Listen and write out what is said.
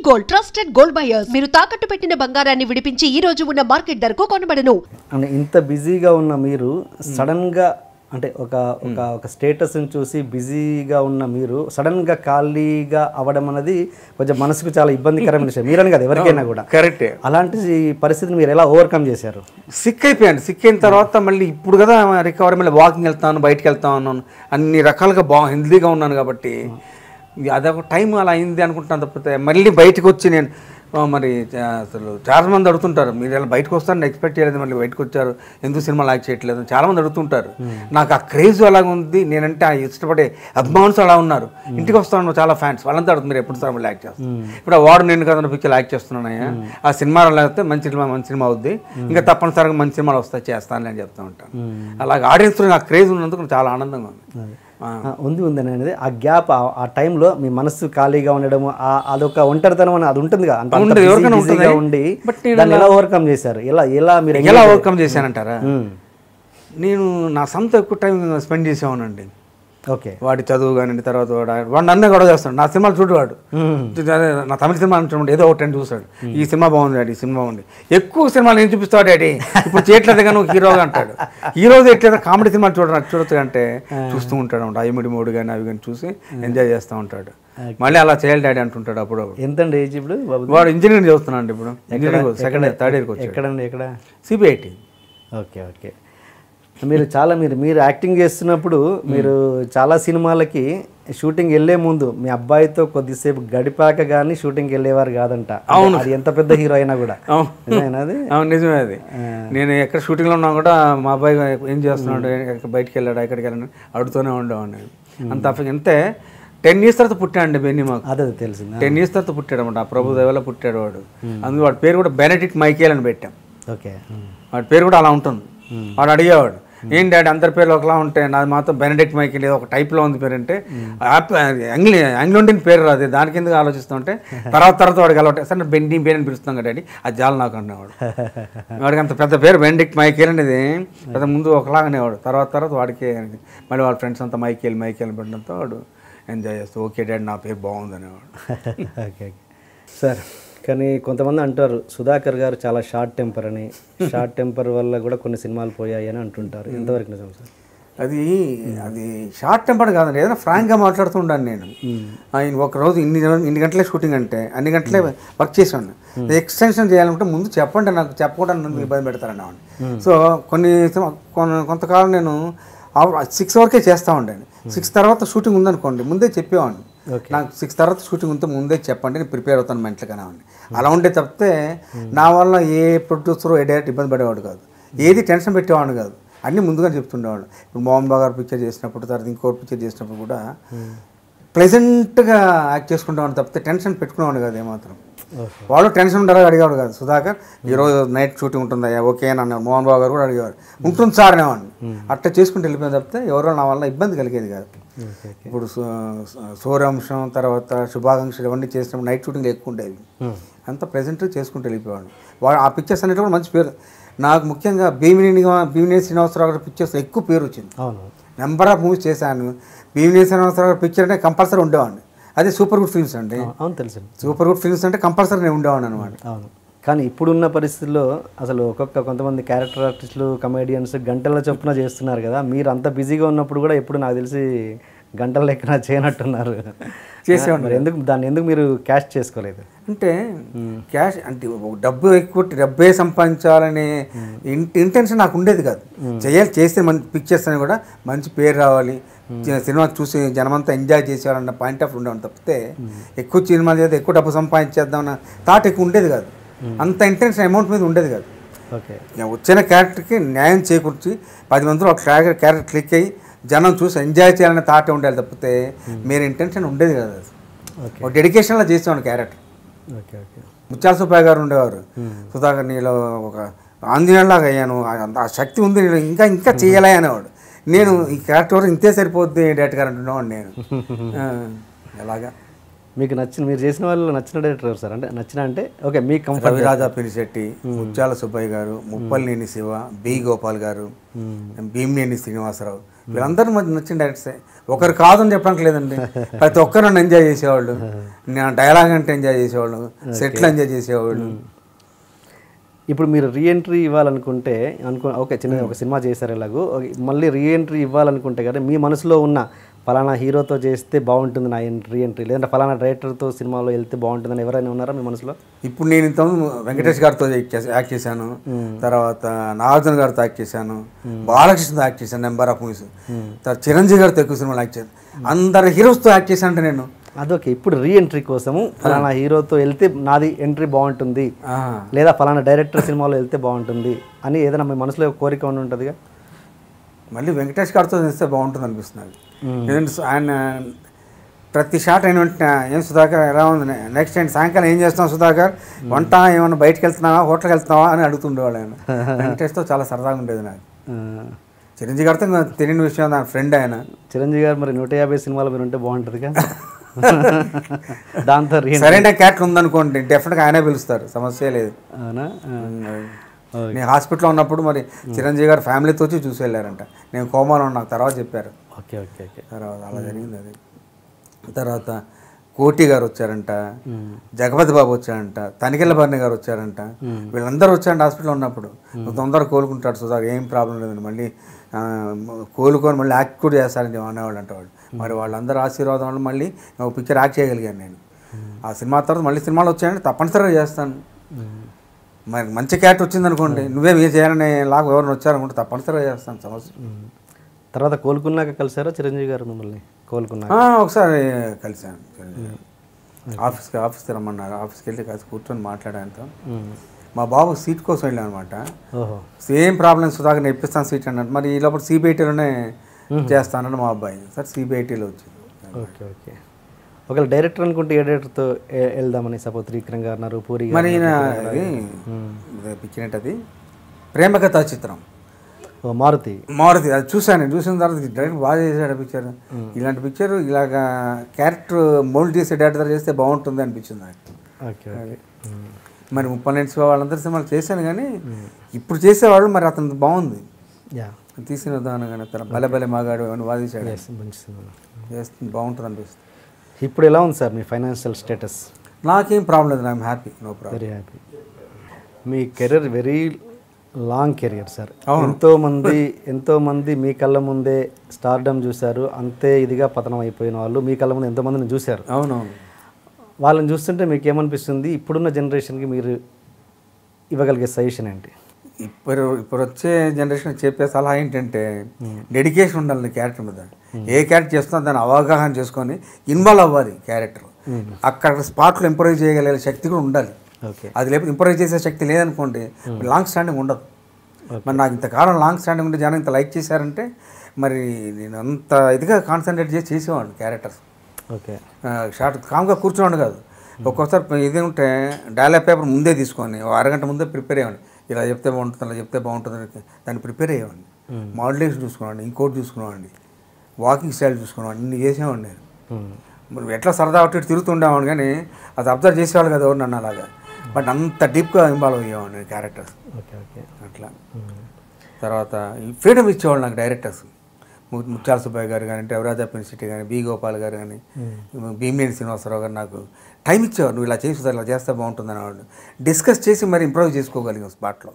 Gold trusted gold buyers. మీరు తాకట్టు పెట్టిన బంగారాన్ని విడిపించి ఈ రోజు ఉన్న మార్కెట్ ధరకు కొనబడను. అంటే ఇంత బిజీగా ఉన్న మీరు సడన్ గా అంటే ఒక స్టేటస్ని చూసి బిజీగా ఉన్న మీరు సడన్గా ఖాళీగా అవ్వడం అనేది కొంచెం మనసుకు చాలా ఇబ్బందికరమైన విషయం. మీరని కదా ఎవరికైనా కూడా. కరెక్టే. అలాంటి పరిస్థితిని మీరు ఎలా ఓవర్కమ్ చేశారు? సిక్ అయిపోయాను. సిక్ అయిన తర్వాత మళ్ళీ ఇప్పుడు కదా రికవరీ, మళ్ళీ వాకింగ్ వెళ్తాను, బయటకు వెళ్తాను, అన్ని రకాలుగా హెల్తీగా ఉన్నాను కాబట్టి అదొక టైం అలా అయింది అనుకుంటున్నాను. తప్పితే మళ్ళీ బయటకు వచ్చి నేను మరి అసలు చాలామంది అడుగుతుంటారు, మీరు ఇలా బయటకు వస్తారని ఎక్స్పెక్ట్ చేయలేదు, మళ్ళీ బయటకు వచ్చారు, ఎందుకు సినిమా లాక్ చేయట్లేదు చాలామంది అడుగుతుంటారు. నాకు ఆ క్రేజ్ అలాగ ఉంది, నేనంటే ఆ ఇష్టపడే అభిమానులు అలా ఉన్నారు. ఇంటికి వస్తాను చాలా ఫ్యాన్స్, వాళ్ళంతా అడుగుతుంది మీరు ఎప్పుడు సార్ మళ్ళీ యాక్ట్ చేస్తాను. ఇప్పుడు వాడు నేను కదా పిక్చర్ యాక్ట్ చేస్తున్నానయ్యా, ఆ సినిమాలో లేకపోతే మంచి సినిమా అవుద్ది, ఇంకా తప్పనిసరిగా మంచి సినిమాలు వస్తాయి, చేస్తాను అని చెప్తూ ఉంటాను. అలాగే ఆడియన్స్లో నాకు క్రేజ్ ఉన్నందుకు చాలా ఆనందంగా ఉంది. ఉందని అనేది ఆ గ్యాప్, ఆ టైంలో మీ మనసు ఖాళీగా ఉండడం, అదొక ఒంటరితనం అని అది ఉంటుంది కదా, ఉండి దాన్ని ఎలా ఓవర్కమ్ చేశారు? మీరు ఎలా ఓవర్కమ్ చేశానంటారా? నేను నా సొంత ఎక్కువ టైం స్పెండ్ చేసేవానండి. ఓకే. వాడి చదువు కానీ తర్వాత వాడు నన్నే గొడవ చేస్తాడు, నా సినిమాలు చూడవాడు, నా తమిళ సినిమా చూడండి ఏదో ఒకటి చూస్తాడు, ఈ సినిమా బాగుంది డాడీ, ఈ సినిమా బాగుంది, ఎక్కువ సినిమాలు నేను చూపిస్తాడు డాడీ, ఇప్పుడు చేయట్లేదు కానీ నువ్వు హీరోగా అంటాడు, హీరోగా ఎట్లేదు కామెడీ సినిమాలు చూడొచ్చు అంటే చూస్తూ ఉంటాడు అనమాట. ఐమిడి మూడు కానీ అవి కానీ చూసి ఎంజాయ్ చేస్తూ ఉంటాడు. మళ్ళీ అలా చేయాలి డాడీ అంటుంటాడు. అప్పుడు ఎంతండి ఏజ్ ఇప్పుడు? వాడు ఇంజనీరింగ్ చదువుతున్నాడు ఇప్పుడు, ఇంజనీరింగ్ సెకండ్ ఇయర్ థర్డ్ ఇయర్కి వచ్చాడు. ఎక్కడండి? ఎక్కడ? సిబిఐటి. ఓకే. ఓకే. మీరు యాక్టింగ్ చేస్తున్నప్పుడు మీరు చాలా సినిమాలకి షూటింగ్ వెళ్ళే ముందు మీ అబ్బాయితో కొద్దిసేపు గడిపాక కానీ షూటింగ్కి వెళ్ళేవారు కాదంట. అవును, అది ఎంత పెద్ద హీరో అయినా కూడా. నిజమే అది. నేను ఎక్కడ షూటింగ్లో ఉన్నా కూడా మా అబ్బాయి ఏం చేస్తున్నాడు, బయటికి వెళ్ళాడు, ఎక్కడికి వెళ్ళాడు అడుగుతూనే ఉండేవాడిని. అంత అంతే. 10 years తర్వాత పుట్టాడు బెన్నీ మాకు. అదే తెలిసింది. 10 years తర్వాత పుట్టాడు అనమాట. ప్రభు దేవల పుట్టాడు వాడు. అందుకు వాడి పేరు కూడా బెనెడిక్ట్ మైకేల్ అని పెట్టాం. ఓకే. వాడి పేరు కూడా అలా ఉంటుంది. వాడు అడిగేవాడు, ఏం డాడీ అందరి పేర్లు ఒకలా ఉంటాయి, నాది మాత్రం బెనెడిక్ట్ మైకేల్ ఏదో ఒక టైప్లో ఉంది పేరు అంటే, ఇంగ్లాండియన్ పేరు రాదు, దానికి ఎందుకు ఆలోచిస్తుంటే తర్వాత వాడికి అలవాటు సరే బెండి బేన్ అని పిలుస్తాం కదా డాడీ, అది చాలా నాకు అనేవాడు. వాడికి అంత పెద్ద పేరు బెనెడిక్ట్ మైకేల్ అనేది పెద్ద ముందు ఒకలాగనేవాడు, తర్వాత వాడికి మళ్ళీ వాళ్ళ ఫ్రెండ్స్ అంతా మైకేల్ పెట్టడంతో వాడు ఎంజాయ్ చేస్తూ ఓకే డాడీ నా పేరు బాగుంది అనేవాడు. Okay sir. కానీ కొంతమంది అంటారు సుధాకర్ గారు చాలా షార్ట్ టెంపర్ అని, షార్ట్ టెంపర్ వల్ల కూడా కొన్ని సినిమాలు పోయాయి అని అంటుంటారు. ఎంతవరకు నిజం సార్? అది షార్ట్ టెంపర్ కాదండి, ఏదైనా ఫ్రాంక్గా మాట్లాడుతూ ఉండాను నేను. ఆయన ఒకరోజు ఇన్ని గంటలే షూటింగ్ అంటే అన్ని గంటలే వర్క్ చేసాను. ఎక్స్టెన్షన్ చేయాలంటే ముందు చెప్పండి, నాకు చెప్పకుండా నన్ను ఇబ్బంది పెడతారని అవ్వండి. సో కొంతకాలం నేను 6 వరకే చేస్తూ ఉండండి. 6 తర్వాత షూటింగ్ ఉందనుకోండి ముందే చెప్పేవాడిని, నాకు 6 తర్వాత షూటింగ్ ఉంటే ముందే చెప్పండి, నేను ప్రిపేర్ అవుతాను మెంటల్గా అవ్వండి. అలా ఉండే తప్పితే నా వల్ల ఏ ప్రొడ్యూసర్ ఏ డైరెక్టర్ ఇబ్బంది పడేవాడు కాదు, ఏది టెన్షన్ పెట్టేవాడు కాదు, అన్నీ ముందుగా చెప్తుండేవాడు. ఇప్పుడు మోహన్ బాబు గారు పిక్చర్ చేసినప్పుడు, తర్వాత ఇంకోటి పిక్చర్ చేసినప్పుడు కూడా ప్లెజెంట్గా యాక్ట్ చేసుకుంటామని తప్పితే టెన్షన్ పెట్టుకునేవాడు కాదు ఏమాత్రం. వాళ్ళు టెన్షన్ ఉండాలని అడిగేవాడు కాదు. సుధాకర్ ఈరోజు నైట్ షూటింగ్ ఉంటుందా, ఓకే అని అన్నారు. మోహన్ బాబు గారు కూడా అడిగేవారు, ఉంటుంది సార్ అనేవాడిని. అట్లా చేసుకుంటూ వెళ్ళిపోయిన తప్పితే ఎవరో నా వల్ల ఇబ్బంది కలిగేది కాదు. ఇప్పుడు సూర్యాంశం తర్వాత శుభాకాంక్షలు ఇవన్నీ చేసినప్పుడు నైట్ షూటింగ్లు ఎక్కువ ఉండేవి, అంతా ప్రెజెంట్గా చేసుకుంటూ వెళ్ళిపోయాడు. వాడు ఆ పిక్చర్స్ అనేవి కూడా మంచి పేరు. నాకు ముఖ్యంగా భీమినేని శ్రీనివాసరావు గారి పిక్చర్స్ ఎక్కువ పేరు వచ్చింది. నెంబర్ ఆఫ్ మూవీస్ చేశాను. భీమినేని శ్రీనివాసరావు గారి పిక్చర్ అంటే కంపల్సరీ ఉండేవాడిని. అదే సూపర్ గుడ్ ఫిల్మ్స్ అండి. అవును తెలుసు. సూపర్ గుడ్ ఫిల్మ్స్ అంటే కంపల్సరీ నేను ఉండేవాడిని అనమాట. అవును. కానీ ఇప్పుడున్న పరిస్థితుల్లో అసలు కొంతమంది క్యారెక్టర్ ఆర్టిస్టులు, కమెడియన్స్ గంటల చొప్పున చేస్తున్నారు కదా. మీరు అంత బిజీగా ఉన్నప్పుడు కూడా ఎప్పుడు నాకు తెలిసి గంటల లెక్కన చేయనట్టున్నారు. చేసేవాడు. మరి ఎందుకు మీరు క్యాష్ చేసుకోలేదు? అంటే క్యాష్ అంటే డబ్బే సంపాదించాలనే ఇంటెన్షన్ నాకు ఉండేది కాదు. చేస్తే మంచి పిక్చర్స్ అని కూడా మంచి పేరు రావాలి, సినిమా చూసి జనమంతా ఎంజాయ్ చేసేవాళ్ళన్న పాయింట్ ఆఫ్ ఉండేవాళ్ళు తప్పితే ఎక్కువ సినిమాలు చేస్తే ఎక్కువ డబ్బు సంపాదించేద్దామన్న థాట్ ఎక్కువ ఉండేది కాదు. అంత ఇంటెన్షన్ అమౌంట్ మీద ఉండేది కాదు. ఓకే. వచ్చిన క్యారెక్టర్కి న్యాయం చేకూర్చి 10 మందిలో ఒక క్యారెక్టర్ క్లిక్ అయ్యి జనం చూసి ఎంజాయ్ చేయాలనే థాట్ ఉండాలి తప్పితే మీరు ఇంటెన్షన్ ఉండేది కాదు. ఒక డెడికేషన్లో చేసేవాడు క్యారెక్టర్. ఓకే. ఓకే. ముత్యాల సుబ్బయ్య గారు ఉండేవారు, సుధాకర్ నీలో ఒక ఆంజనేయులాగా అయ్యాను, ఆ శక్తి ఉంది నేను ఇంకా చేయాలి అనేవాడు. నేను ఈ క్యారెక్టర్ ఇంతే సరిపోద్ది డైరెక్టర్ గారు అంటున్నాను నేను. ఎలాగా మీకు మీరు చేసిన వాళ్ళు నచ్చిన డైరెక్టర్ ఎవరు సార్? అంటే నచ్చిన అంటే ఓకే మీకు కంఫర్ట్. రవిరాజా పినిశెట్టి, ముత్యాల సుబ్బయ్య గారు, ముప్పలనేని శివ, బి గోపాల్ గారు, భీమినేని శ్రీనివాసరావు, వీళ్ళందరూ మధ్య నచ్చిన డైరెక్టర్సే. ఒకరు కాదని చెప్పడానికి లేదండి, ప్రతి ఒక్కరు నన్ను ఎంజాయ్ చేసేవాళ్ళు. నేను డైలాగ్ అంటే ఎంజాయ్ చేసేవాళ్ళు, సెట్లు ఎంజాయ్ చేసేవాళ్ళు. ఇప్పుడు మీరు రీఎంట్రీ ఇవ్వాలనుకుంటే ఓకే చిన్న ఒక సినిమా చేశారు ఎలాగో, మళ్ళీ రీఎంట్రీ ఇవ్వాలనుకుంటే కదా మీ మనసులో ఉన్న ఫలానా హీరోతో చేస్తే బాగుంటుంది నా రీఎంట్రీ, లేదంటే ఫలానా డైరెక్టర్తో సినిమాలో వెళ్తే బాగుంటుందని ఎవరైనా ఉన్నారా మీ మనసులో? ఇప్పుడు నేను ఇంతకుముందు వెంకటేష్ గారితో యాక్ట్ చేశాను, తర్వాత నాగార్జున గారితో యాక్ట్ చేశాను, బాలకృష్ణతో యాక్ట్ చేశాను నెంబర్ ఆఫ్ మూవీస్, తర్వాత చిరంజీవి గారితో ఎక్కువ సినిమాలు యాక్ట్ చేశాను. అందరు హీరోస్తో యాక్ట్ చేశాను అంటే నేను. అదొకే ఇప్పుడు రీఎంట్రీ కోసము ఫలానా హీరోతో వెళ్తే నాది ఎంట్రీ బాగుంటుంది, లేదా ఫలానా డైరెక్టర్ సినిమాలో వెళ్తే బాగుంటుంది అని ఏదైనా మీ మనసులో కోరిక ఉండి ఉంటుందిగా. మళ్ళీ వెంకటేష్ గారితో చేస్తే బాగుంటుంది అనిపిస్తుంది. ఎందుకంటే ఆయన ప్రతి షాట్ అయిన వెంటనే ఏం సుధాకర్ ఎలా ఉంది, నెక్స్ట్ ఏంటి సాయంకాలం ఏం చేస్తున్నావు సుధాకర్, వంట ఏమన్నా బయటకు వెళ్తున్నావా, హోటల్కి వెళ్తున్నావా అని అడుగుతుండేవాళ్ళు ఆయన. వెంకటేష్తో చాలా సరదాగా ఉండేది నాకు. చిరంజీవి గారితో తెలియని విషయం, నా ఫ్రెండ్ ఆయన. చిరంజీవి గారు మరి 150 సినిమాలు మీరు ఉంటే బాగుంటుందిగా. దాంతో సరైన క్యారెక్టర్ ఉందనుకోండి డెఫినెట్గా ఆయనే పిలుస్తారు, సమస్య లేదు. అవునా? నేను హాస్పిటల్లో ఉన్నప్పుడు మరి చిరంజీవి గారు ఫ్యామిలీతో వచ్చి చూసి వెళ్ళారంట. నేను కోమాలో నాకు తర్వాత చెప్పారు. Okay okay okay. తర్వాత అలా జరిగింది అది. తర్వాత కోటి గారు వచ్చారంట, జగపతి బాబు వచ్చారంట, తనికెళ్ళ భరణి గారు వచ్చారంట. వీళ్ళందరూ వచ్చారంట హాస్పిటల్లో ఉన్నప్పుడు. తొందరగా కోలుకుంటాడు సుధాకర్, ఏం ప్రాబ్లం లేదండి, మళ్ళీ కోలుకొని మళ్ళీ యాక్ట్ కూడా చేస్తారని అనేవాళ్ళు అంట వాళ్ళు. మరి వాళ్ళందరూ ఆశీర్వాదం వల్ల మళ్ళీ ఒక పిక్చర్ యాక్ట్ చేయగలిగాను నేను. ఆ సినిమా తర్వాత మళ్ళీ సినిమాలు వచ్చాయంటే తప్పనిసరిగా చేస్తాను. మరి మంచి క్యారెక్టర్ వచ్చిందనుకోండి, నువ్వే చేయాలని లాగా ఎవరిని వచ్చారనుకుంటే తప్పనిసరిగా చేస్తాను, సమస్య. తర్వాత కోలుకున్నాక కలిసారా చిరంజీవి గారు మిమ్మల్ని? కోలుకున్నాక ఒకసారి కలిసాను చిరంజీవి. ఆఫీస్కి రమ్మన్నారు, ఆఫీస్కి వెళ్ళి కలిసి కూర్చొని మాట్లాడాను. మా బాబు సీట్ కోసం వెళ్ళాను అనమాట. సేమ్ ప్రాబ్లమ్ సుధాకర్ నేను ఇప్పిస్తాను సీట్ అన్నట్టు. మరి ఈ లోపల సిబిఐటీలోనే చేస్తానని మా అబ్బాయి, సార్ సిబిఐటీలో వచ్చింది. Okay okay. ఒకవేళ డైరెక్టర్ అనుకుంటే ఏ డైరెక్టర్తో వెళ్దామని? సపోజ్ త్రివిక్రమ్ గారు అన్నారు, పూరి మరి పిక్చర్ అది ప్రేమకథా చిత్రం, మారుతి అది చూసాను. చూసిన తర్వాత డైరెక్ట్ బాగా చేశాడు పిక్చర్. ఇలాంటి పిక్చర్ ఇలాగా క్యారెక్టర్ మోల్డ్ చేసే డైరెక్టర్ చేస్తే బాగుంటుంది అనిపించింది నాకు. ఓకే. మరి 30 వాళ్ళందరి సినిమాలు చేశాను, కానీ ఇప్పుడు చేసేవాళ్ళు మరి అతను బాగుంది తీసిన విధానం, కానీ తన భలే భలే మాగాడు అని వాదించాడు, చేస్తుంది బాగుంటుంది అనిపిస్తుంది. ఇప్పుడు ఎలా ఉంది సార్ మీ ఫైనాన్షియల్ స్టేటస్? నాకేం ప్రాబ్లం లేదు, I'm happy, no problem. Very happy. మీ career very long career sir. ఎంతోమంది మీ కళ్ళ ముందే స్టార్డమ్ చూశారు, అంతే ఇదిగా పతనం అయిపోయిన వాళ్ళు మీ కళ్ళ ముందు ఎంతోమందిని చూశారు. అవునవును. వాళ్ళని చూస్తుంటే మీకు ఏమనిపిస్తుంది? ఇప్పుడున్న జనరేషన్కి మీరు ఇవ్వగలిగే సజెషన్ ఏంటి? ఇప్పుడు వచ్చే జనరేషన్ చెప్పే సలహా ఏంటంటే డెడికేషన్ ఉండాలి క్యారెక్టర్ మీద. ఏ క్యారెక్టర్ చేస్తున్నా దాన్ని అవగాహన చేసుకొని ఇన్వాల్వ్ అవ్వాలి క్యారెక్టర్. అక్కడ స్పాట్లో ఇంప్రూవ్ చేయగలిగే శక్తి కూడా ఉండాలి. అది లేకపోతే ఇంప్రూవ్ చేసే శక్తి లేదనుకోండి లాంగ్ స్టాండింగ్ ఉండదు. మరి నాకు ఇంతకాలం లాంగ్ స్టాండింగ్ ఉంటే జనం ఇంత లైక్ చేశారంటే మరి నేను అంత ఇదిగా కాన్సన్ట్రేట్ చేసేవాడిని క్యారెక్టర్స్. ఓకే. షార్ట్ కామ్గా కూర్చోండి కాదు, ఒక్కోసారి ఇది ఉంటే డైలాగ్ పేపర్ ముందే తీసుకొని అరగంట ముందే ప్రిపేర్ అయ్యేవాడిని. ఇలా చెప్తే బాగుంటుంది, అలా చెప్తే బాగుంటుంది, దాన్ని ప్రిపేర్ అయ్యేవాడిని. మాడ్యులేషన్ చూసుకునేవాడిని, ఇంకోటి చూసుకునేవాడిని, వాకింగ్ స్టైల్ చూసుకునేవాడిని, ఇన్ని చేసేవాడిని నేను. మరి ఎట్లా సరదా అటు ఇటు తిరుగుతుండేవాడిని, కానీ అది అబ్జర్వ్ చేసేవాళ్ళు కదా ఎవరు నన్ను అలాగా. బట్ అంత డీప్గా ఇన్వాల్వ్ అయ్యేవాడిని క్యారెక్టర్స్. Okay okay. అట్లా తర్వాత ఈ ఫ్రీడమ్ ఇచ్చేవాళ్ళు నాకు డైరెక్టర్స్. ముత్యాల సుబ్బయ్య గారు కానీ, ఎవరాజా పెన్సిటీ కానీ, బి గోపాల్ గారు కానీ, భీమినేని శ్రీనివాసరావు గారు నాకు టైం ఇచ్చేవారు. నువ్వు ఇలా చేసి ఇలా చేస్తే బాగుంటుంది అనేవాళ్ళు. డిస్కస్ చేసి మరి ఇంప్రూవ్ చేసుకోగలిగాం స్పాట్లో.